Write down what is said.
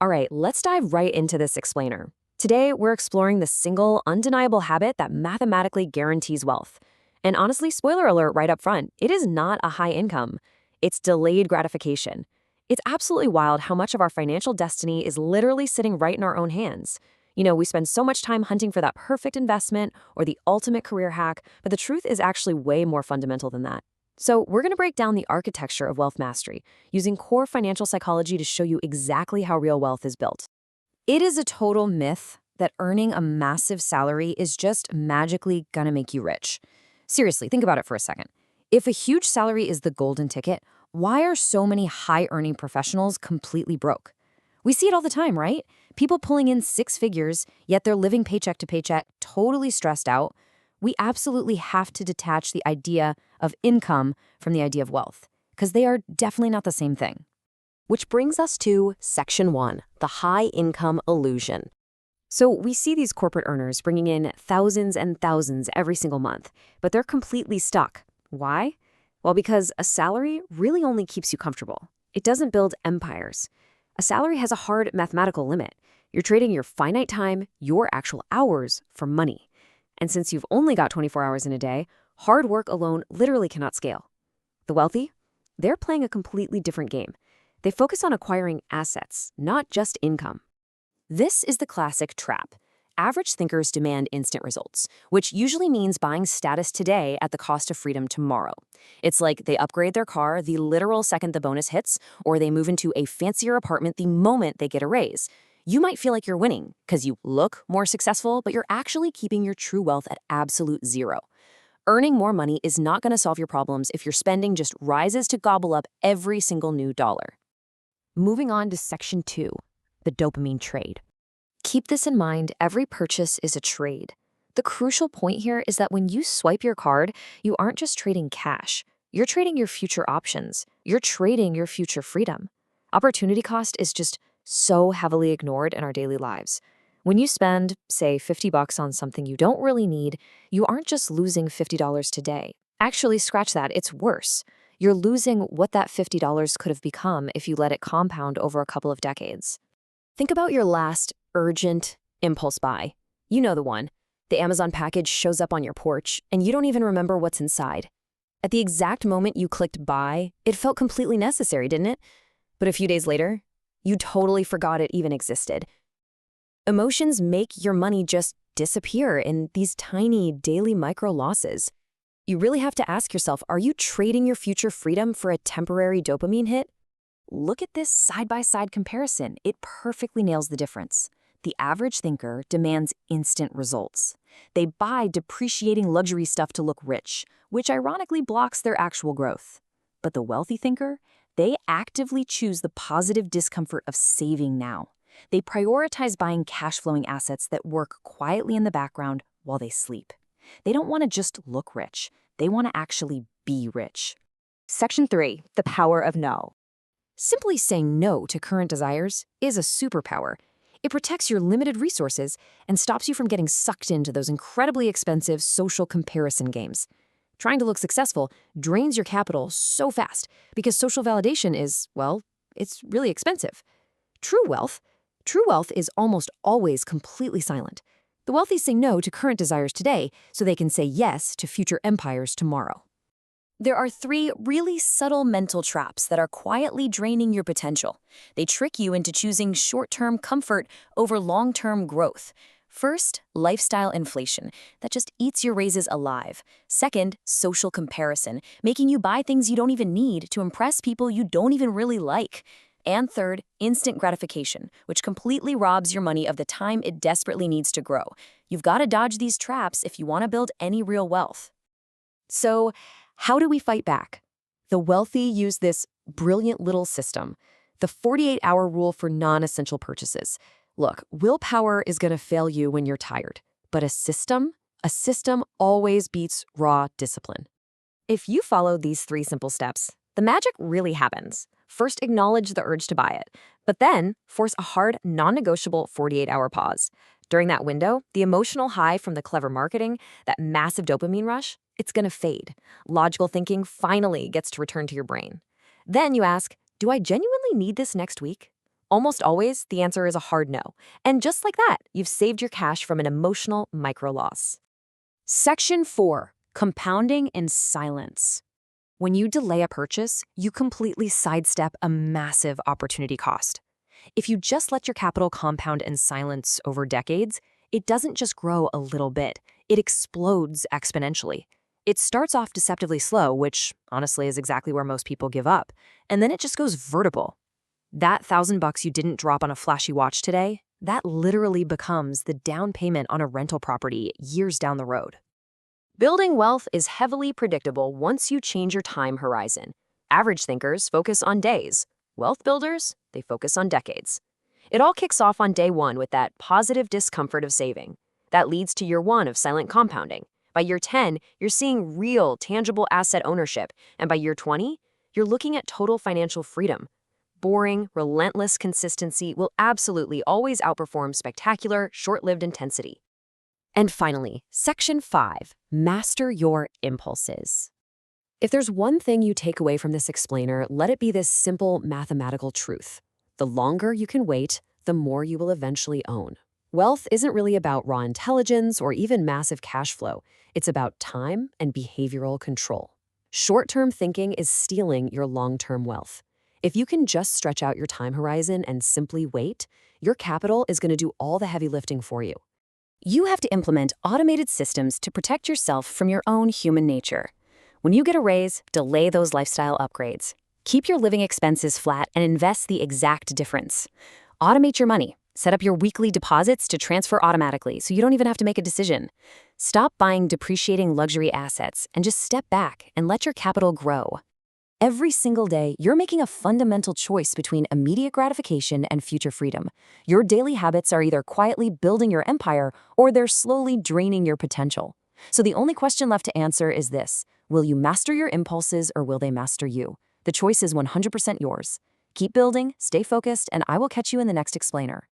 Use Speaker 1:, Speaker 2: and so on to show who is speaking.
Speaker 1: All right, let's dive right into this explainer. Today, we're exploring the single, undeniable habit that mathematically guarantees wealth. And honestly, spoiler alert right up front, it is not a high income. It's delayed gratification. It's absolutely wild how much of our financial destiny is literally sitting right in our own hands. We spend so much time hunting for that perfect investment or the ultimate career hack, but the truth is actually way more fundamental than that. So, we're going to break down the architecture of wealth mastery, using core financial psychology to show you exactly how real wealth is built. It is a total myth that earning a massive salary is just magically gonna make you rich. Seriously, think about it for a second. If a huge salary is the golden ticket, why are so many high-earning professionals completely broke? We see it all the time, right? People pulling in six figures, yet they're living paycheck to paycheck, totally stressed out. We absolutely have to detach the idea of income from the idea of wealth, because they are definitely not the same thing. Which brings us to Section 1, the high income illusion. So we see these corporate earners bringing in thousands and thousands every single month, but they're completely stuck. Why? Well, because a salary really only keeps you comfortable. It doesn't build empires. A salary has a hard mathematical limit. You're trading your finite time, your actual hours, for money. And since you've only got 24 hours in a day, hard work alone literally cannot scale. The wealthy? They're playing a completely different game. They focus on acquiring assets, not just income. This is the classic trap. Average thinkers demand instant results, which usually means buying status today at the cost of freedom tomorrow. It's like they upgrade their car the literal second the bonus hits, or they move into a fancier apartment the moment they get a raise. You might feel like you're winning because you look more successful, but you're actually keeping your true wealth at absolute zero. Earning more money is not going to solve your problems if your spending just rises to gobble up every single new dollar. Moving on to Section 2, the dopamine trade. Keep this in mind, every purchase is a trade. The crucial point here is that when you swipe your card, you aren't just trading cash. You're trading your future options. You're trading your future freedom. Opportunity cost is just so heavily ignored in our daily lives. When you spend, say, $50 on something you don't really need, you aren't just losing $50 today. Actually, scratch that, it's worse. You're losing what that $50 could have become if you let it compound over a couple of decades. Think about your last urgent impulse buy. You know the one. The Amazon package shows up on your porch, and you don't even remember what's inside. At the exact moment you clicked buy, it felt completely necessary, didn't it? But a few days later, you totally forgot it even existed. Emotions make your money just disappear in these tiny daily micro losses. You really have to ask yourself, are you trading your future freedom for a temporary dopamine hit? Look at this side-by-side comparison. It perfectly nails the difference. The average thinker demands instant results. They buy depreciating luxury stuff to look rich, which ironically blocks their actual growth. But the wealthy thinker, they actively choose the positive discomfort of saving now. They prioritize buying cash-flowing assets that work quietly in the background while they sleep. They don't want to just look rich. They want to actually be rich. Section 3, the power of no. Simply saying no to current desires is a superpower. It protects your limited resources and stops you from getting sucked into those incredibly expensive social comparison games. Trying to look successful drains your capital so fast because social validation is, well, it's really expensive. True wealth is almost always completely silent. The wealthy say no to current desires today so they can say yes to future empires tomorrow. There are 3 really subtle mental traps that are quietly draining your potential. They trick you into choosing short-term comfort over long-term growth. First, lifestyle inflation, that just eats your raises alive. Second, social comparison, making you buy things you don't even need to impress people you don't even really like. And third, instant gratification, which completely robs your money of the time it desperately needs to grow. You've got to dodge these traps if you want to build any real wealth. So, how do we fight back? The wealthy use this brilliant little system, the 48-hour rule for non-essential purchases. Look, willpower is going to fail you when you're tired, but a system always beats raw discipline. If you follow these 3 simple steps, the magic really happens. First, acknowledge the urge to buy it, but then force a hard, non-negotiable 48-hour pause. During that window, the emotional high from the clever marketing, that massive dopamine rush, it's going to fade. Logical thinking finally gets to return to your brain. Then you ask, do I genuinely need this next week? Almost always, the answer is a hard no. And just like that, you've saved your cash from an emotional micro loss. Section 4. Compounding in silence. When you delay a purchase, you completely sidestep a massive opportunity cost. If you just let your capital compound in silence over decades, it doesn't just grow a little bit, it explodes exponentially. It starts off deceptively slow, which honestly is exactly where most people give up, and then it just goes vertical. That $1,000 you didn't drop on a flashy watch today, that literally becomes the down payment on a rental property years down the road. Building wealth is heavily predictable once you change your time horizon. Average thinkers focus on days. Wealth builders, they focus on decades. It all kicks off on day 1 with that positive discomfort of saving. That leads to year 1 of silent compounding. By year 10, you're seeing real, tangible asset ownership. And by year 20, you're looking at total financial freedom. Boring, relentless consistency will absolutely always outperform spectacular, short-lived intensity. And finally, Section 5, Master Your Impulses. If there's one thing you take away from this explainer, let it be this simple mathematical truth. The longer you can wait, the more you will eventually own. Wealth isn't really about raw intelligence or even massive cash flow. It's about time and behavioral control. Short-term thinking is stealing your long-term wealth. If you can just stretch out your time horizon and simply wait, your capital is going to do all the heavy lifting for you. You have to implement automated systems to protect yourself from your own human nature. When you get a raise, delay those lifestyle upgrades. Keep your living expenses flat and invest the exact difference. Automate your money. Set up your weekly deposits to transfer automatically so you don't even have to make a decision. Stop buying depreciating luxury assets and just step back and let your capital grow. Every single day, you're making a fundamental choice between immediate gratification and future freedom. Your daily habits are either quietly building your empire or they're slowly draining your potential. So the only question left to answer is this: will you master your impulses or will they master you? The choice is 100% yours. Keep building, stay focused, and I will catch you in the next explainer.